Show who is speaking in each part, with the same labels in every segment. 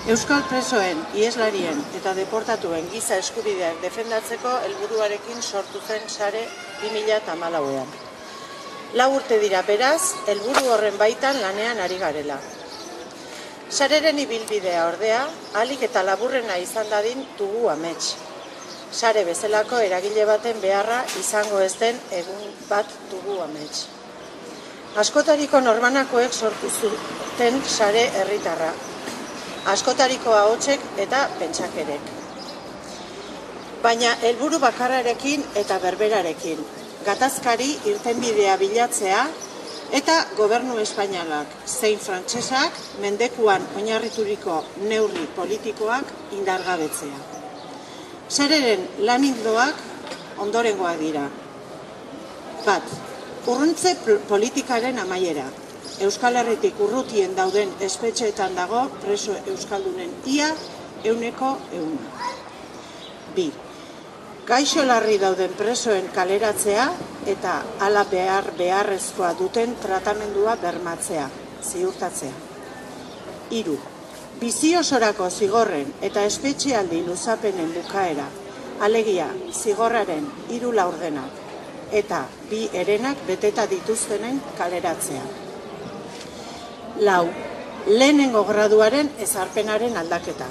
Speaker 1: Euskal presoen, iheslarien eta deportatuen giza eskubideak defendatzeko helburuarekin sortu zen sare 2014ean. 4 urte dira beraz, helburu horren baitan lanean ari garela. Sareren ibilbidea ordea, ahalik eta laburrena izan dadin dugu amets. Sare bezalako eragile baten beharra izango ez den egun bat dugu amets. Askotariko norbanakoek sortu zuten sare herritarra. Askotariko ahotsek eta pentsakerek. Baina helburu bakarrarekin eta berberarekin, gatazkari irtenbidea bilatzea eta gobernu espainolak zein frantsesak mendekuan oinarrituriko neurri politikoak indargabetzea. Sareren lan ildoak ondorengoak dira. 1. Urruntze politikaren amaiera. Euskal Herritik urrutien dauden espetxeetan dago preso euskaldunen ia 100%. 2. Gaixo larri dauden presoen kaleratzea eta hala beharrezkoa duten tratamendua bermatzea, ziurtatzea. 3. Bizi osorako zigorren eta espetxealdi luzapenen bukaera, alegia zigorraren 3 laurdenak eta 2 herenak beteta dituztenen kaleratzea. 4. Lehenengo graduaren ezarpenaren aldaketa.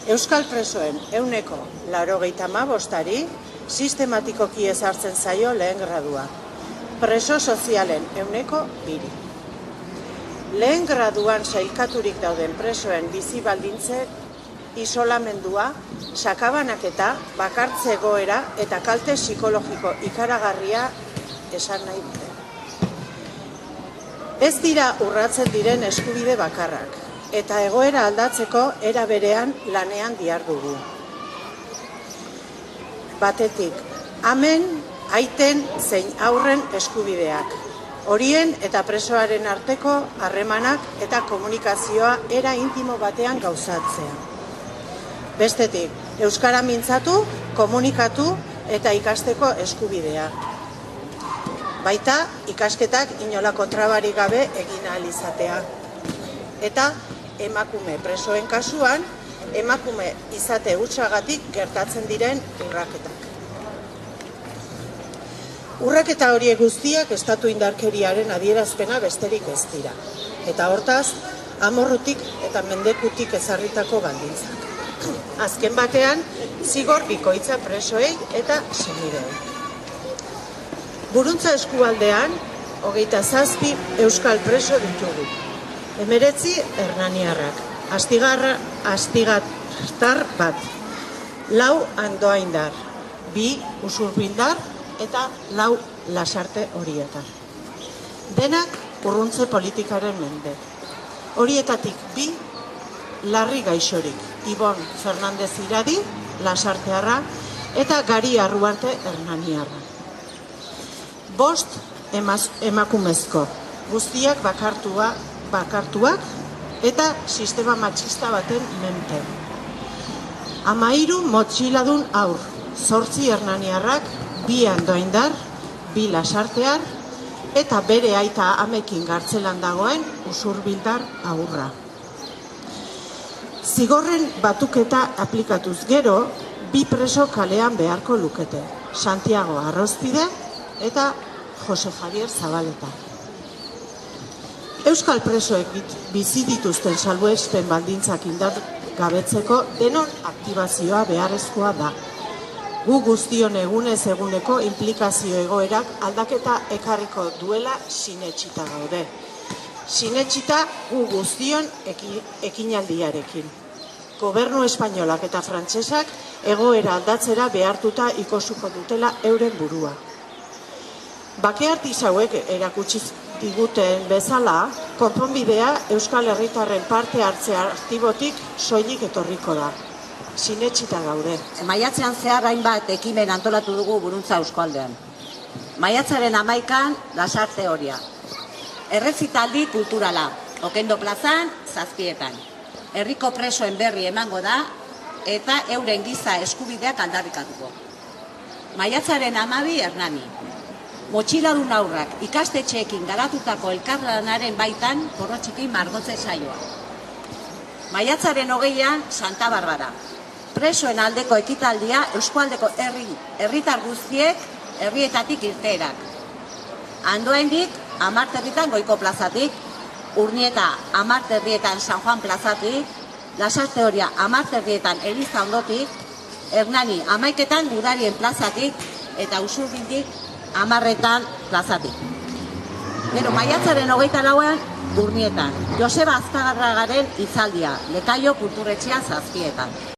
Speaker 1: Euskal presoen 95%ari sistematikoki ezartzen zaio lehen gradua. Preso sozialen 2%. Lehen graduan sailkaturik dauden presoen bizi baldintzek isolamendua, sakabanaketa, bakartze egoera eta kalte psikologiko ikaragarria esan nahi dute. Ez dira urratzen diren eskubide bakarrak, eta egoera aldatzeko era berean lanean dihardugu. Batetik, amen, aiten zein aurren eskubideak. Horien eta presoaren arteko harremanak eta komunikazioa era intimo batean gauzatzea. Bestetik, euskara mintzatu, komunikatu eta ikasteko eskubidea. Baita, ikasketak inolako trabarik gabe egin ahal izatea. Eta emakume presoen kasuan, emakume izate hutsagatik gertatzen diren urraketak. Urraketa horiek guztiak estatu indarkeriaren adierazpena besterik ez dira. Eta hortaz, amorrutik eta mendekutik ezarritako baldintzak. Azken batean, zigor bikoitza presoei eta senideei. Buruntza eskualdean, 27 euskal preso ditugu. 19 hernaniarrak, astigatar bat, 4 andoaindar, 2 usurbildar eta 4 lasarte horietar. Denak urruntze politikaren mende. Horietatik 2 larri gaixorik, Ibon Fernandez Iradi, lasartearra, eta Gari Arruarte hernaniarra. 5 emakumezko, guztiak bakartuak eta sistema matxista baten menpe. 13 motxiladun aur, 8 hernaniarrak, 2 andoaindar, 2 lasartear, eta bere aita amekin gartzelan dagoen usurbildar aurra. Zigorren batuketa aplikatuz gero, 2 preso kalean beharko lukete, Santiago Arrozpide eta Jose Javier Zabaleta. Euskal presoek bizi dituzten salbuespen baldintzak indargabetzeko denon aktibazioa beharrezkoa da. Gu guztion egunez eguneko implikazio egoerak aldaketa ekarriko duela sinetsita gaude. Sinetsita gu guztion ekinaldiarekin. Gobernu espainolak eta frantsesak egoera aldatzera behartuta ikosuko dutela euren burua. Bake artisauek erakutsi diguten bezala, konponbidea Euskal Herritarren parte hartzea aktibotik soilik etorriko da. Sinetsita gaude.
Speaker 2: Maiatzean zehar hainbat ekimen antolatu dugu Buruntza Euskaldean. Maiatzaren 11an lasarte horia. Errezitaldi kulturala, Okendo plazan, 7etan. Herriko presoen berri emango da eta euren giza eskubideak aldarrikatuko. Maiatzaren 12 Hernani. Motxiladun aurrak ikastetxeekin garatutako elkarlanaren baitan porrotxiki margotze saioa. Maiatzaren 20an Santa Barbara. Presoen aldeko ekitaldia Eskualdeko herritar guztiek herrietatik irteerak. Andoaindik Amarterritan Goiko plazatik, Urnieta Amarterrietan San Juan plazatik, Lasarte Horia Amarterrietan Eliza ondotik, Hernani 11etan Gudarien plazatik eta Usurbildik 10etan plazatik. Gero maiatzaren 24an Urnietan, Joseba Azkagarragaren hitzaldia, Lekaio kulturetxea 7etan.